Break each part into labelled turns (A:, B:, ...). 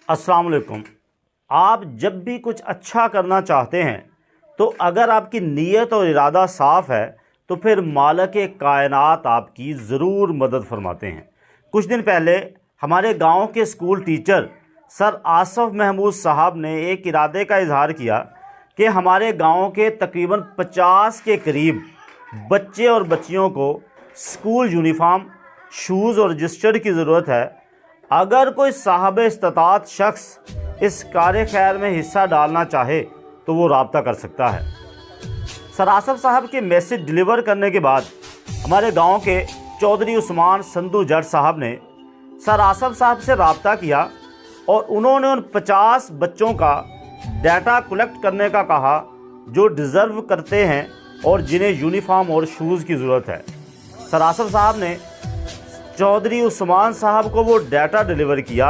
A: अस्सलाम वालेकुम। आप जब भी कुछ अच्छा करना चाहते हैं तो अगर आपकी नीयत और इरादा साफ़ है तो फिर मालिक कायनात आपकी ज़रूर मदद फरमाते हैं। कुछ दिन पहले हमारे गांव के school teacher sir Asaf Mahmood sahab ने एक इरादे का इजहार किया कि हमारे गांव के तकरीबन 50 के करीब बच्चे और बच्चियों को स्कूल यूनिफॉर्म, शूज़ और रजिस्टर की ज़रूरत है। अगर कोई साहब इस्तात शख्स इस कार खैर में हिस्सा डालना चाहे तो वो राब्ता कर सकता है। सर आसफ़ साहब के मैसेज डिलीवर करने के बाद हमारे गांव के चौधरी उस्मान संधू जट साहब ने सर आसफ़ साहब से राब्ता किया और उन्होंने उन 50 बच्चों का डाटा कलेक्ट करने का कहा जो डिज़र्व करते हैं और जिन्हें यूनिफॉर्म और शूज़ की ज़रूरत है। सर आसफ़ साहब ने चौधरी उस्मान साहब को वो डाटा डिलीवर किया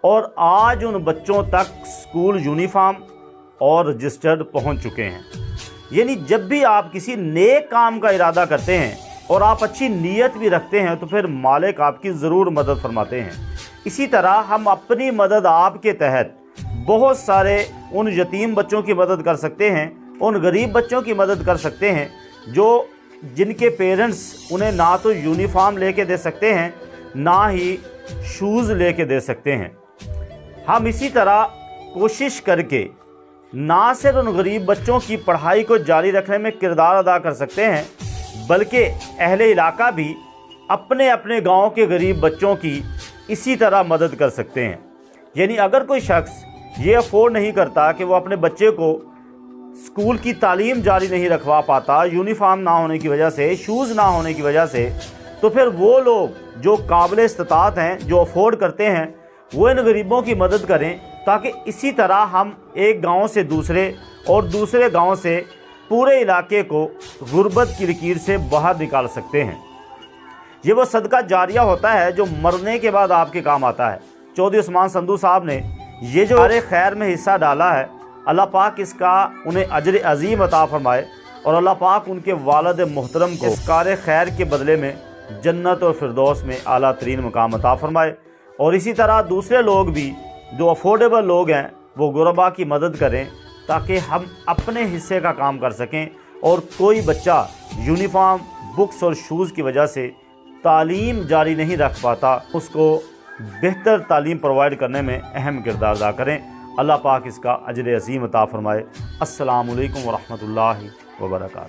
A: और आज उन बच्चों तक स्कूल यूनिफॉर्म और रजिस्टर्ड पहुंच चुके हैं। यानी जब भी आप किसी नेक काम का इरादा करते हैं और आप अच्छी नीयत भी रखते हैं तो फिर मालिक आपकी ज़रूर मदद फरमाते हैं। इसी तरह हम अपनी मदद आपके तहत बहुत सारे उन यतीम बच्चों की मदद कर सकते हैं, उन गरीब बच्चों की मदद कर सकते हैं जिनके पेरेंट्स उन्हें ना तो यूनिफॉर्म लेके दे सकते हैं ना ही शूज़ लेके दे सकते हैं। हम इसी तरह कोशिश करके ना सिर्फ उन गरीब बच्चों की पढ़ाई को जारी रखने में किरदार अदा कर सकते हैं बल्कि अहले इलाका भी अपने अपने गांव के गरीब बच्चों की इसी तरह मदद कर सकते हैं। यानी अगर कोई शख्स ये अफोर्ड नहीं करता कि वो अपने बच्चे को स्कूल की तालीम जारी नहीं रखवा पाता यूनिफॉर्म ना होने की वजह से, शूज़ ना होने की वजह से, तो फिर वो लोग जो काबिल इस्तात हैं, जो अफोर्ड करते हैं, वो इन गरीबों की मदद करें ताकि इसी तरह हम एक गांव से दूसरे और दूसरे गांव से पूरे इलाके को गुर्बत की लकीर से बाहर निकाल सकते हैं। ये वो सदका जारिया होता है जो मरने के बाद आपके काम आता है। चौधरी उस्मान संधू साहब ने ये जो कार खैर में हिस्सा डाला है, अल्लाह पाक इसका उन्हें अजर अजीम अता फरमाए और अल्लाह पाक उनके वालिद मोहतरम को इस कार खैर के बदले में जन्नत और फिरदौस में आला तरीन मकाम अता फरमाए। और इसी तरह दूसरे लोग भी जो अफोर्डेबल लोग हैं वो गुरबा की मदद करें ताकि हम अपने हिस्से का काम कर सकें और कोई बच्चा यूनिफॉर्म, बुक्स और शूज़ की वजह से तालीम जारी नहीं रख पाता, उसको बेहतर तालीम प्रोवाइड करने में अहम किरदार अदा करें। अल्लाह पाक इसका अजर अज़ीम अता फरमाए। अस्सलामु अलैकुम व रहमतुल्लाहि व बरकातहू।